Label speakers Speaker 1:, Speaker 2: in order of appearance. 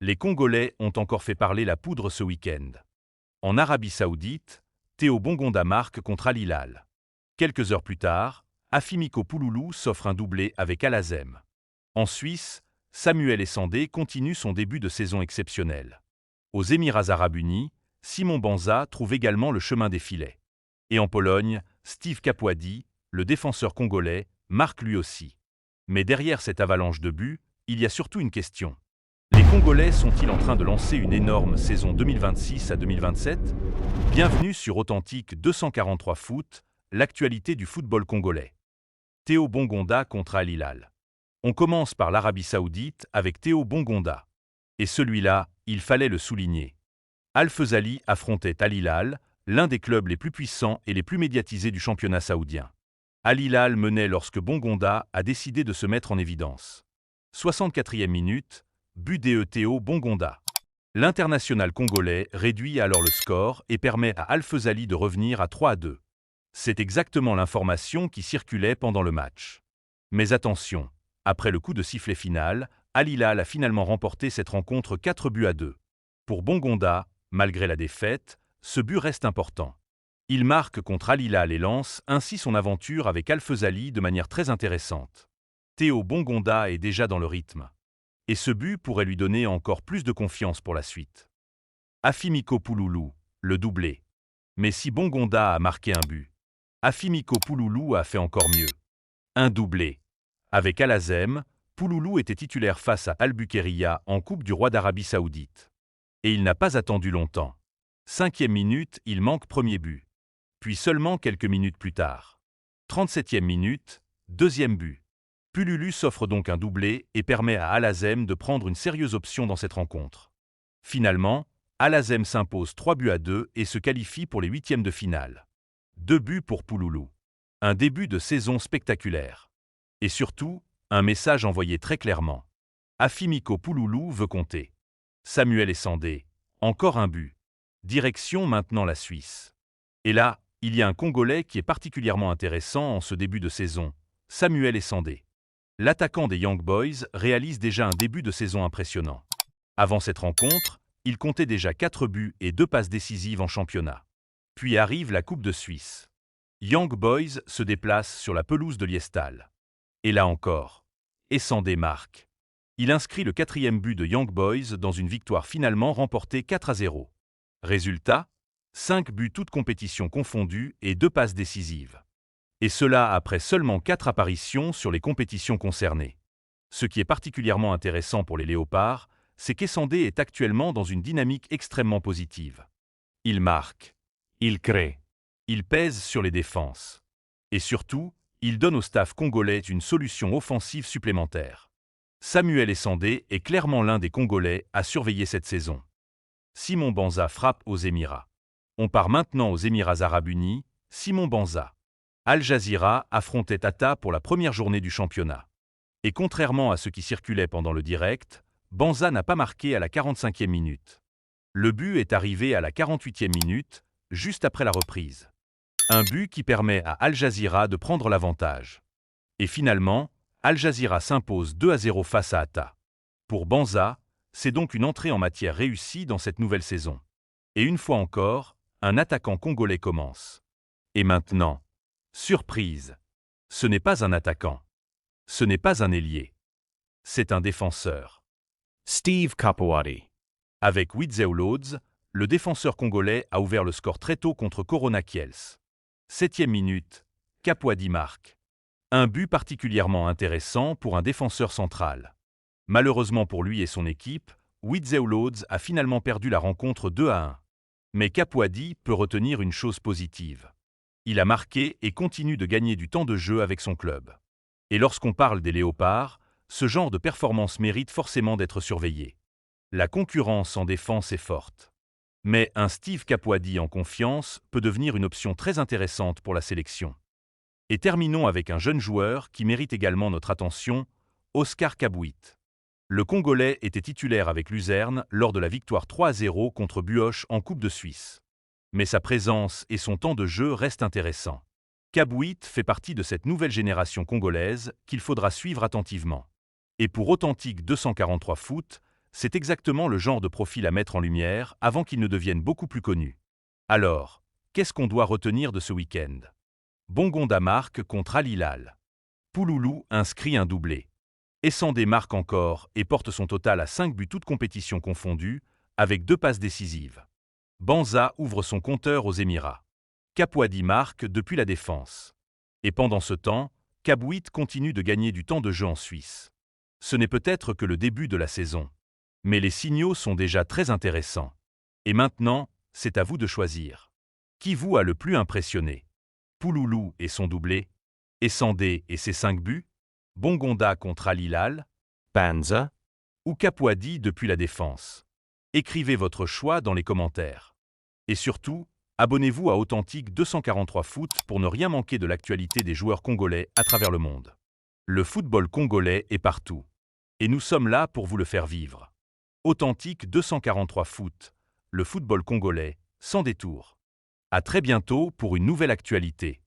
Speaker 1: Les Congolais ont encore fait parler la poudre ce week-end. En Arabie Saoudite, Théo Bongonda marque contre Al Hilal. Quelques heures plus tard, Afimiko Pouloulou s'offre un doublé avec Al Azem. En Suisse, Samuel Essandé continue son début de saison exceptionnel. Aux Émirats arabes unis, Simon Banza trouve également le chemin des filets. Et en Pologne, Steve Kapwadi, le défenseur congolais, marque lui aussi. Mais derrière cette avalanche de buts, il y a surtout une question. Les Congolais sont-ils en train de lancer une énorme saison 2026 à 2027 ? Bienvenue sur Authentique 243 Foot, l'actualité du football congolais. Théo Bongonda contre Al Hilal. On commence par l'Arabie Saoudite avec Théo Bongonda. Et celui-là, il fallait le souligner. Al Fezali affrontait Al Hilal, l'un des clubs les plus puissants et les plus médiatisés du championnat saoudien. Al Hilal menait lorsque Bongonda a décidé de se mettre en évidence. 64e minute, but de Théo Bongonda. L'international congolais réduit alors le score et permet à Al Fezali de revenir à 3-2. C'est exactement l'information qui circulait pendant le match. Mais attention, après le coup de sifflet final, Al Hilal a finalement remporté cette rencontre 4-2. Pour Bongonda, malgré la défaite, ce but reste important. Il marque contre Al Hilal et lance ainsi son aventure avec Al Fezali de manière très intéressante. Théo Bongonda est déjà dans le rythme. Et ce but pourrait lui donner encore plus de confiance pour la suite. Afimiko Pouloulou, le doublé. Mais si Bongonda a marqué un but, Afimiko Pouloulou a fait encore mieux. Un doublé. Avec Al Azem, Pouloulou était titulaire face à Al-Bukhariya en Coupe du Roi d'Arabie Saoudite. Et il n'a pas attendu longtemps. 5e minute, il manque premier but. Puis seulement quelques minutes plus tard. 37e minute, deuxième but. Pouloulou s'offre donc un doublé et permet à Al Azem de prendre une sérieuse option dans cette rencontre. Finalement, Al Azem s'impose 3-2 et se qualifie pour les huitièmes de finale. 2 buts pour Pouloulou. Un début de saison spectaculaire. Et surtout, un message envoyé très clairement. Afimiko Pouloulou veut compter. Samuel Essandé, encore un but. Direction maintenant la Suisse. Et là, il y a un Congolais qui est particulièrement intéressant en ce début de saison, Samuel Essandé. L'attaquant des Young Boys réalise déjà un début de saison impressionnant. Avant cette rencontre, il comptait déjà 4 buts et 2 passes décisives en championnat. Puis arrive la Coupe de Suisse. Young Boys se déplace sur la pelouse de Liestal. Et là encore, Essandé marque. Il inscrit le 4e but de Young Boys dans une victoire finalement remportée 4-0. Résultat, 5 buts toutes compétitions confondues et 2 passes décisives. Et cela après seulement 4 apparitions sur les compétitions concernées. Ce qui est particulièrement intéressant pour les Léopards, c'est qu'Essandé est actuellement dans une dynamique extrêmement positive. Il marque, il crée, il pèse sur les défenses. Et surtout, il donne au staff congolais une solution offensive supplémentaire. Samuel Essandé est clairement l'un des Congolais à surveiller cette saison. Simon Banza frappe aux Émirats. On part maintenant aux Émirats arabes unis, Simon Banza. Al Jazeera affrontait Tata pour la première journée du championnat. Et contrairement à ce qui circulait pendant le direct, Banza n'a pas marqué à la 45e minute. Le but est arrivé à la 48e minute, juste après la reprise. Un but qui permet à Al Jazeera de prendre l'avantage. Et finalement, Al Jazeera s'impose 2-0 face à Tata. Pour Banza, c'est donc une entrée en matière réussie dans cette nouvelle saison. Et une fois encore, un attaquant congolais commence. Et maintenant, surprise, ce n'est pas un attaquant. Ce n'est pas un ailier. C'est un défenseur.
Speaker 2: Steve Kapwadi.
Speaker 1: Avec Witseu Lodz, le défenseur congolais a ouvert le score très tôt contre Corona Kielce. 7e minute, Kapwadi marque. Un but particulièrement intéressant pour un défenseur central. Malheureusement pour lui et son équipe, Witseu Lodz a finalement perdu la rencontre 2-1. Mais Kapwadi peut retenir une chose positive. Il a marqué et continue de gagner du temps de jeu avec son club. Et lorsqu'on parle des Léopards, ce genre de performance mérite forcément d'être surveillé. La concurrence en défense est forte. Mais un Steve Kapwadi en confiance peut devenir une option très intéressante pour la sélection. Et terminons avec un jeune joueur qui mérite également notre attention, Oscar Kabouit. Le Congolais était titulaire avec Luzerne lors de la victoire 3-0 contre Buoche en Coupe de Suisse. Mais sa présence et son temps de jeu restent intéressants. Kabouit fait partie de cette nouvelle génération congolaise qu'il faudra suivre attentivement. Et pour Authentique 243 Foot, c'est exactement le genre de profil à mettre en lumière avant qu'il ne devienne beaucoup plus connu. Alors, qu'est-ce qu'on doit retenir de ce week-end? Bongonda marque contre Al Hilal. Pouloulou inscrit un doublé. Essandé marque encore et porte son total à 5 buts toutes compétitions confondues, avec 2 passes décisives. Banza ouvre son compteur aux Émirats. Kapouadi marque depuis la défense. Et pendant ce temps, Kabouit continue de gagner du temps de jeu en Suisse. Ce n'est peut-être que le début de la saison. Mais les signaux sont déjà très intéressants. Et maintenant, c'est à vous de choisir. Qui vous a le plus impressionné? Pouloulou et son doublé? Essandé et ses 5 buts? Bongonda contre Al Hilal?
Speaker 2: Banza?
Speaker 1: Ou Kapouadi depuis la défense? Écrivez votre choix dans les commentaires. Et surtout, abonnez-vous à Authentique 243 Foot pour ne rien manquer de l'actualité des joueurs congolais à travers le monde. Le football congolais est partout. Et nous sommes là pour vous le faire vivre. Authentique 243 Foot, le football congolais, sans détour. À très bientôt pour une nouvelle actualité.